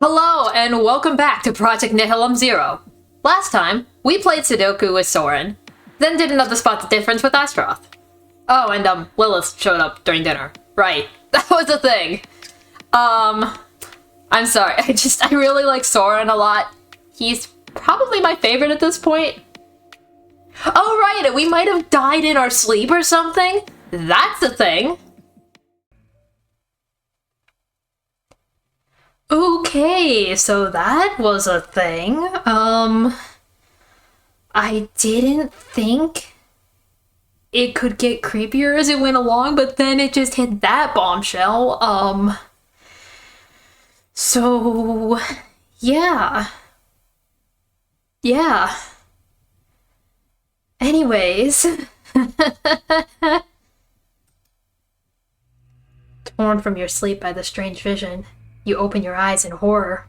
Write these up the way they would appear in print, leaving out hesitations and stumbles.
Hello, and welcome back to Project Nihilum Zero. Last time, we played Sudoku with Soren, then did another Spot the Difference with Astroth. Oh, and Lilith showed up during dinner. Right, that was a thing. I'm sorry, I really like Soren a lot. He's probably my favorite at this point. Oh right, we might have died in our sleep or something? That's a thing! Okay, so that was a thing. I didn't think it could get creepier as it went along, but then it just hit that bombshell. So, yeah. Yeah. Anyways. Torn from your sleep by the strange vision, you open your eyes in horror.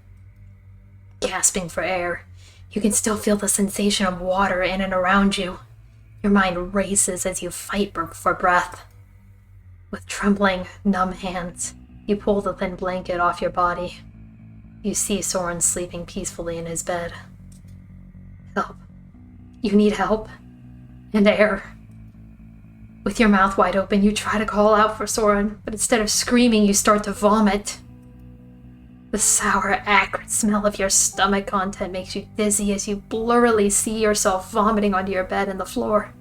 Gasping for air, you can still feel the sensation of water in and around you. Your mind races as you fight for breath. With trembling, numb hands, you pull the thin blanket off your body. You see Soren sleeping peacefully in his bed. Help. You need help. And air. With your mouth wide open, you try to call out for Soren, but instead of screaming, you start to vomit. The sour, acrid smell of your stomach content makes you dizzy as you blurrily see yourself vomiting onto your bed and the floor.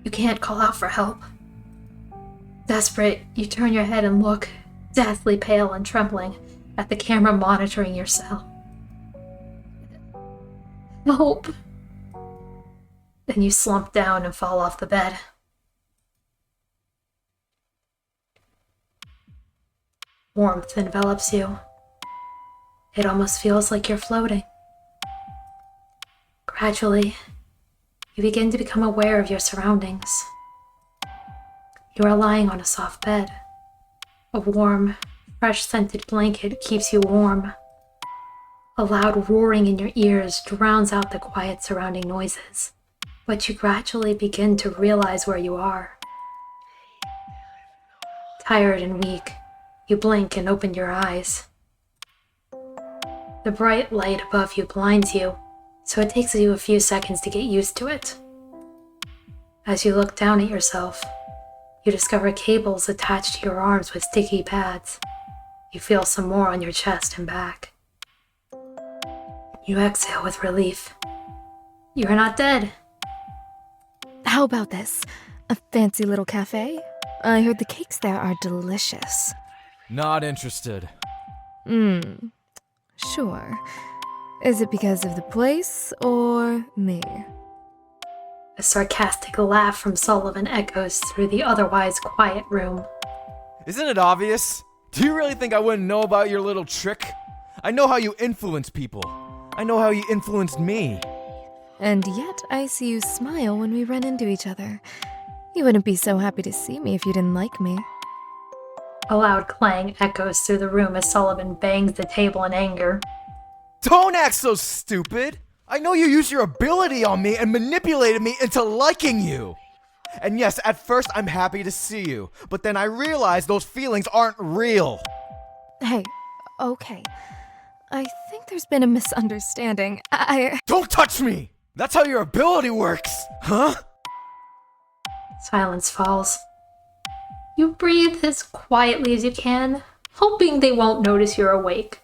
You can't call out for help. Desperate, you turn your head and look, deathly pale and trembling, at the camera monitoring your cell. Help! Then you slump down and fall off the bed. Warmth envelops you. It almost feels like you're floating. Gradually, you begin to become aware of your surroundings. You are lying on a soft bed. A warm, fresh-scented blanket keeps you warm. A loud roaring in your ears drowns out the quiet surrounding noises, but you gradually begin to realize where you are. Tired and weak, you blink and open your eyes. The bright light above you blinds you, so it takes you a few seconds to get used to it. As you look down at yourself, you discover cables attached to your arms with sticky pads. You feel some more on your chest and back. You exhale with relief. You are not dead. How about this? A fancy little cafe? I heard the cakes there are delicious. Not interested. Sure. Is it because of the place or me? A sarcastic laugh from Sullivan echoes through the otherwise quiet room. Isn't it obvious? Do you really think I wouldn't know about your little trick? I know how you influence people. I know how you influenced me. And yet I see you smile when we run into each other. You wouldn't be so happy to see me if you didn't like me. A loud clang echoes through the room as Sullivan bangs the table in anger. Don't act so stupid! I know you used your ability on me and manipulated me into liking you! And yes, at first I'm happy to see you, but then I realized those feelings aren't real. Hey, okay. I think there's been a misunderstanding. Don't touch me! That's how your ability works, huh? Silence falls. You breathe as quietly as you can, hoping they won't notice you're awake.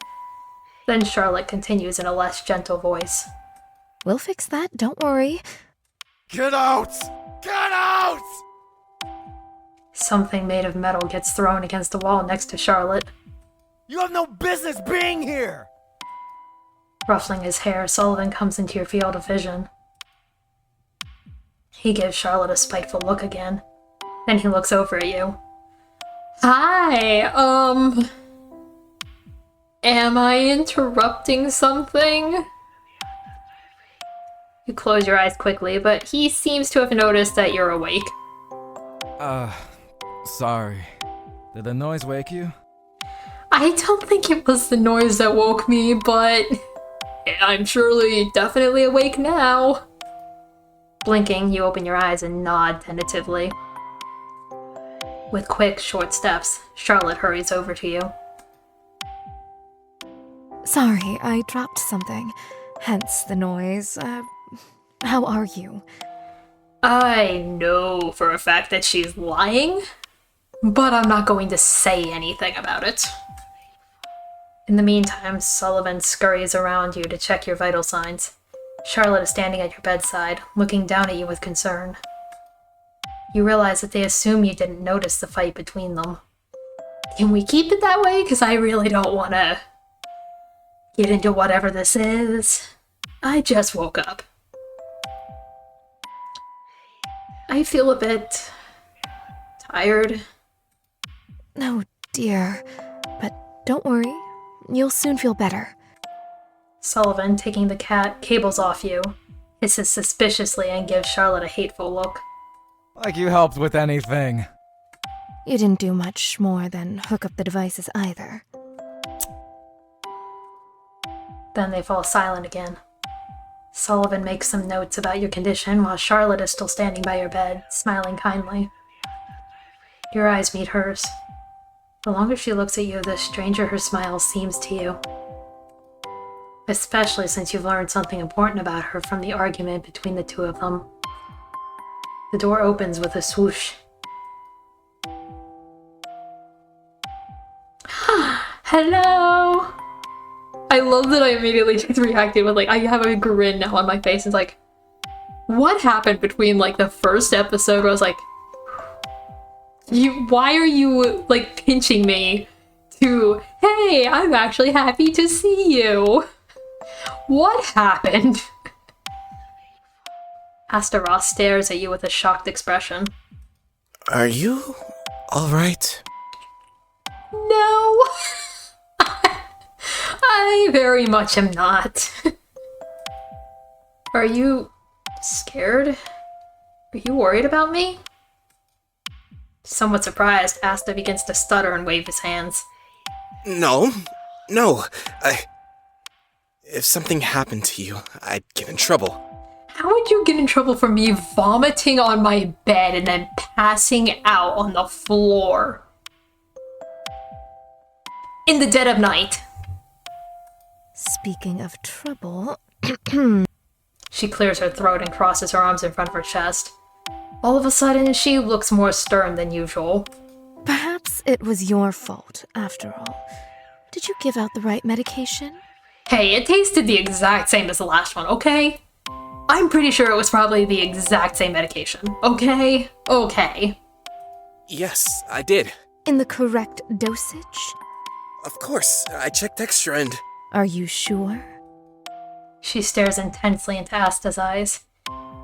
Then Charlotte continues in a less gentle voice. We'll fix that, don't worry. Get out! Get out! Something made of metal gets thrown against the wall next to Charlotte. You have no business being here! Ruffling his hair, Sullivan comes into your field of vision. He gives Charlotte a spiteful look again. Then he looks over at you. Hi, am I interrupting something? You close your eyes quickly, but he seems to have noticed that you're awake. Sorry. Did the noise wake you? I don't think it was the noise that woke me, but I'm surely definitely awake now. Blinking, you open your eyes and nod tentatively. With quick, short steps, Charlotte hurries over to you. Sorry, I dropped something. Hence the noise. How are you? I know for a fact that she's lying, but I'm not going to say anything about it. In the meantime, Sullivan scurries around you to check your vital signs. Charlotte is standing at your bedside, looking down at you with concern. You realize that they assume you didn't notice the fight between them. Can we keep it that way? Because I really don't want to get into whatever this is. I just woke up. I feel a bit tired. Oh dear. But don't worry. You'll soon feel better. Sullivan, taking the cables off you, hisses suspiciously and gives Charlotte a hateful look. Like you helped with anything. You didn't do much more than hook up the devices either. Then they fall silent again. Sullivan makes some notes about your condition while Charlotte is still standing by your bed, smiling kindly. Your eyes meet hers. The longer she looks at you, the stranger her smile seems to you. Especially since you've learned something important about her from the argument between the two of them. The door opens with a swoosh. Hello! I love that I immediately just reacted with, I have a grin now on my face. It's like, what happened between, the first episode where I was like, why are you, pinching me to, hey, I'm actually happy to see you? What happened? Astaroth stares at you with a shocked expression. Are you alright? No! I very much am not. Are you scared? Are you worried about me? Somewhat surprised, Asta begins to stutter and wave his hands. No. If something happened to you, I'd get in trouble. How would you get in trouble for me vomiting on my bed and then passing out on the floor? In the dead of night. Speaking of trouble... She clears her throat and crosses her arms in front of her chest. All of a sudden, she looks more stern than usual. Perhaps it was your fault, after all. Did you give out the right medication? Hey, it tasted the exact same as the last one, okay? I'm pretty sure it was probably the exact same medication, okay? Okay. Yes, I did. In the correct dosage? Of course, I checked extra and... Are you sure? She stares intensely into Asta's eyes.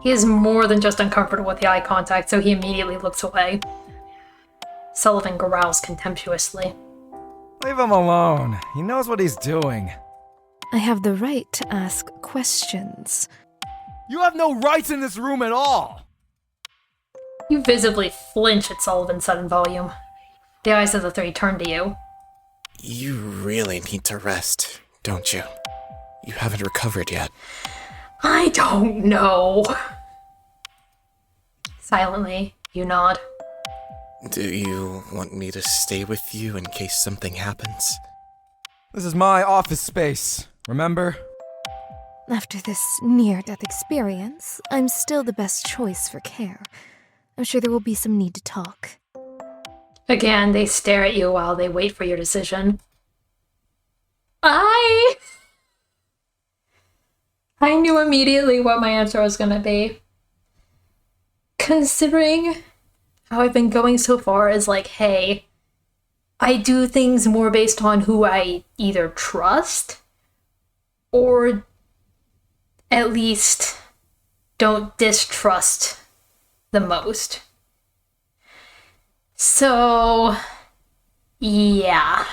He is more than just uncomfortable with the eye contact, so he immediately looks away. Sullivan growls contemptuously. Leave him alone. He knows what he's doing. I have the right to ask questions. You have no rights in this room at all! You visibly flinch at Sullivan's sudden volume. The eyes of the three turn to you. You really need to rest, don't you? You haven't recovered yet. I don't know. Silently, you nod. Do you want me to stay with you in case something happens? This is my office space, remember? After this near-death experience, I'm still the best choice for care. I'm sure there will be some need to talk. Again, they stare at you while they wait for your decision. I knew immediately what my answer was going to be. Considering how I've been going so far is hey, I do things more based on who I either trust or at least don't distrust the most. So, yeah.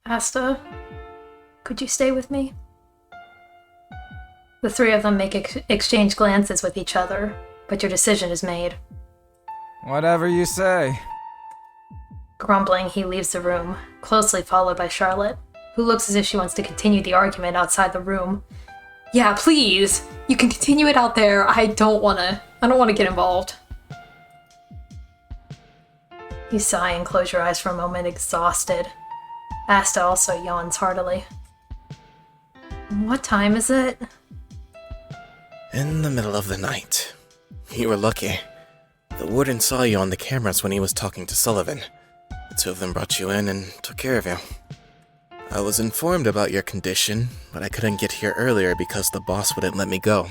Asta, could you stay with me? The three of them make exchange glances with each other, but your decision is made. Whatever you say. Grumbling, he leaves the room, closely followed by Charlotte, who looks as if she wants to continue the argument outside the room. Yeah, please! You can continue it out there. I don't want to get involved. You sigh and close your eyes for a moment, exhausted. Asta also yawns heartily. What time is it? In the middle of the night. You were lucky. The warden saw you on the cameras when he was talking to Sullivan. The two of them brought you in and took care of you. I was informed about your condition, but I couldn't get here earlier because the boss wouldn't let me go.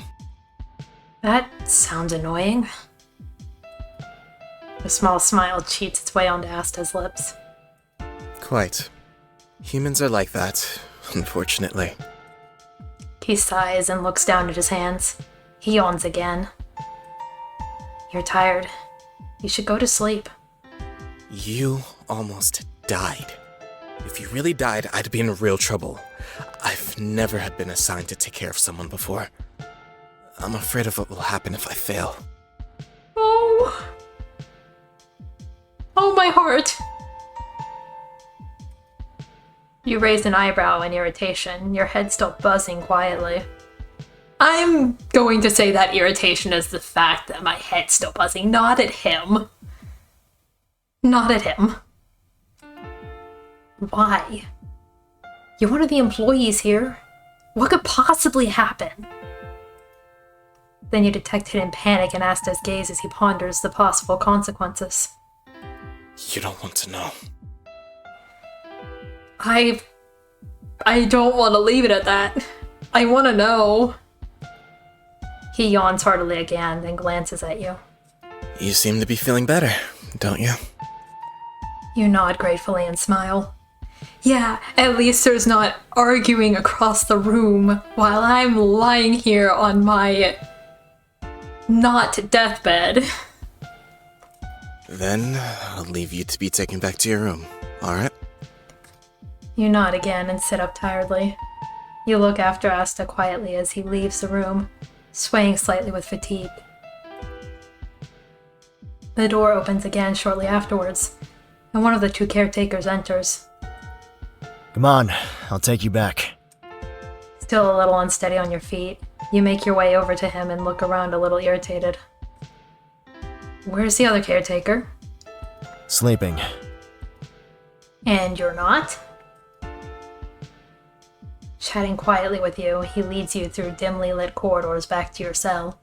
That sounds annoying. A small smile cheats its way onto Asta's lips. Quite. Humans are like that, unfortunately. He sighs and looks down at his hands. He yawns again. You're tired. You should go to sleep. You almost died. If you really died, I'd be in real trouble. I've never had been assigned to take care of someone before. I'm afraid of what will happen if I fail. Oh. Oh, my heart. You raise an eyebrow in irritation, your head still buzzing quietly. I'm going to say that irritation is the fact that my head's still buzzing, not at him. Not at him. Why? You're one of the employees here. What could possibly happen? Then you detect hidden panic in Asta's gaze as he ponders the possible consequences. You don't want to know. I don't want to leave it at that. I want to know. He yawns heartily again, then glances at you. You seem to be feeling better, don't you? You nod gratefully and smile. Yeah, at least there's not arguing across the room while I'm lying here on my not deathbed. Then I'll leave you to be taken back to your room, alright? You nod again and sit up tiredly. You look after Asta quietly as he leaves the room, swaying slightly with fatigue. The door opens again shortly afterwards, and one of the two caretakers enters. Come on, I'll take you back. Still a little unsteady on your feet, you make your way over to him and look around a little irritated. Where's the other caretaker? Sleeping. And you're not? Chatting quietly with you, he leads you through dimly lit corridors back to your cell.